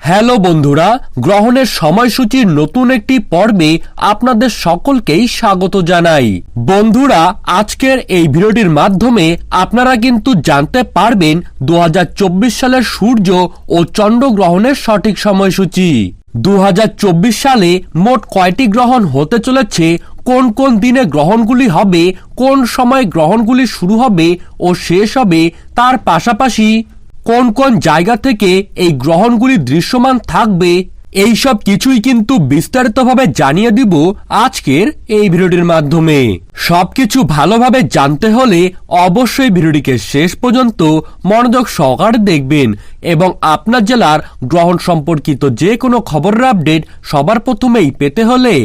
Hello বন্ধুরা, গ্রহণের সময়সূচির নতুন একটি পর্বে আপনাদের সকলকেই স্বাগত জানাই। বন্ধুরা, আজকের এই ভিডিওটির মাধ্যমে আপনারা কিন্তু জানতে পারবেন 2024 সালের সূর্য ও চন্দ্র গ্রহণের সঠিক সময়সূচি। 2024 সালে মোট কয়টি গ্রহণ হতে চলেছে, কোন কোন দিনে গ্রহণগুলি হবে, কোন সময় গ্রহণগুলি শুরু হবে ও শেষ হবে, তার পাশাপাশি কোন কোন জায়গা থেকে এই গ্রহণগুলি দৃশ্যমান থাকবে, এই সব কিছুই কিন্তু বিস্তারিতভাবে জানিয়ে দিব আজকের এই ভিডিওটির মাধ্যমে। সবকিছু ভালোভাবে জানতে হলে অবশ্যই ভিডিওটিকে শেষ পর্যন্ত মনোযোগ সহকারে দেখবেন এবং আপনার জেলার গ্রহণ সম্পর্কিত যে কোনো খবরের আপডেট সবার প্রথমেই পেতে হলে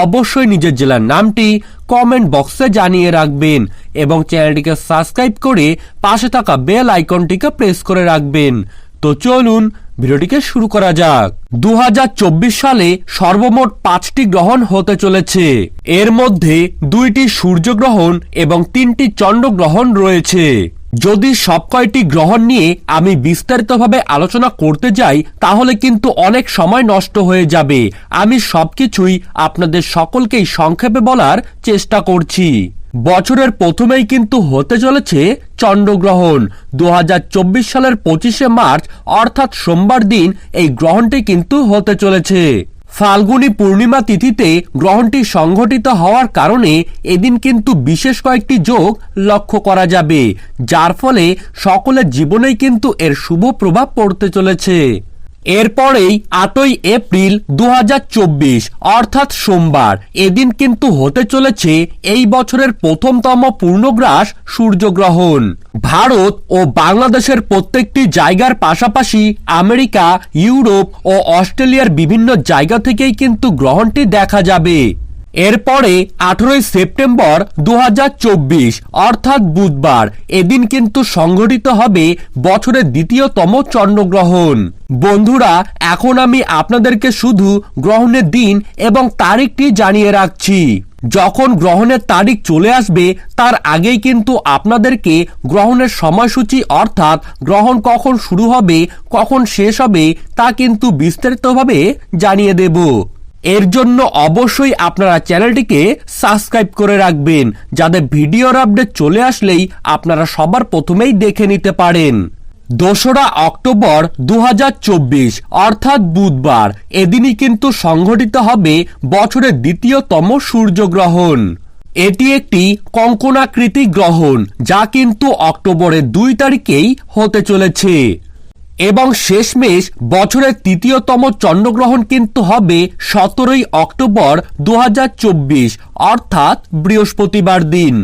অবশ্যই নিজের জেলার নামটি কমেন্ট বক্সে জানিয়ে রাখবেন এবং চ্যানেলটিকে সাবস্ক্রাইব করে পাশে থাকা বেল আইকনটিকে প্রেস করে রাখবেন। তো চলুন ভিডিওটিকে শুরু করা যাক। 2024 সালে সর্বমোট 5টি গ্রহণ হতে চলেছে। এর মধ্যে 2টি সূর্যগ্রহণ এবং 3টি চন্দ্রগ্রহণ রয়েছে। যদি সব কয়টি গ্রহণ নিয়ে আমি বিস্তারিতভাবে আলোচনা করতে যাই তাহলে কিন্তু অনেক সময় নষ্ট হয়ে যাবে। আমি সবকিছুই আপনাদের সকলকেই সংক্ষেপে বলার চেষ্টা করছি। বছরের প্রথমেই কিন্তু হতে চলেছে চন্দ্রগ্রহণ। 2024 সালের 25শে মার্চ অর্থাৎ সোমবার দিন এই গ্রহণটি কিন্তু হতে চলেছে। ফাল্গুনী পূর্ণিমা তিথিতে গ্রহণটি সংঘটিত হওয়ার কারণে এদিন কিন্তু বিশেষ কয়েকটি যোগ লক্ষ্য করা যাবে, যার ফলে সকলের জীবনেই কিন্তু এর শুভ প্রভাব পড়তে চলেছে। এরপরেই 8ই এপ্রিল 2024 অর্থাৎ সোমবার, এদিন কিন্তু হতে চলেছে এই বছরের প্রথমতম পূর্ণগ্রাস সূর্যগ্রহণ। ভারত ও বাংলাদেশের প্রত্যেকটি জায়গার পাশাপাশি আমেরিকা, ইউরোপ ও অস্ট্রেলিয়ার বিভিন্ন জায়গা থেকেই কিন্তু গ্রহণটি দেখা যাবে। এরপরে 18ই সেপ্টেম্বর 2024 অর্থাৎ বুধবার, এদিন কিন্তু সংঘটিত হবে বছরের দ্বিতীয়তম চন্দ্রগ্রহণ। বন্ধুরা, এখন আমি আপনাদেরকে শুধু গ্রহণের দিন এবং তারিখটি জানিয়ে রাখছি। যখন গ্রহণের তারিখ চলে আসবে তার আগেই কিন্তু আপনাদেরকে গ্রহণের সময়সূচি অর্থাৎ গ্রহণ কখন শুরু হবে কখন শেষ হবে তা কিন্তু বিস্তারিতভাবে জানিয়ে দেব। এর জন্য অবশ্যই আপনারা চ্যানেলটিকে সাবস্ক্রাইব করে রাখবেন, যাতে ভিডিওর আপডেট চলে আসলেই আপনারা সবার প্রথমেই দেখে নিতে পারেন। 2রা অক্টোবর 2024 অর্থাৎ বুধবার, এদিনই কিন্তু সংঘটিত হবে বছরের দ্বিতীয়তম সূর্যগ্রহণ। এটি একটি কঙ্কনাকৃতি গ্রহণ, যা কিন্তু অক্টোবরের 2 তারিখেই হতে চলেছে এবং শেষমেশ বছরের তৃতীয়তম চন্দ্রগ্রহণ কিন্তু হবে 17ই অক্টোবর 2024 অর্থাৎ বৃহস্পতিবার দিন।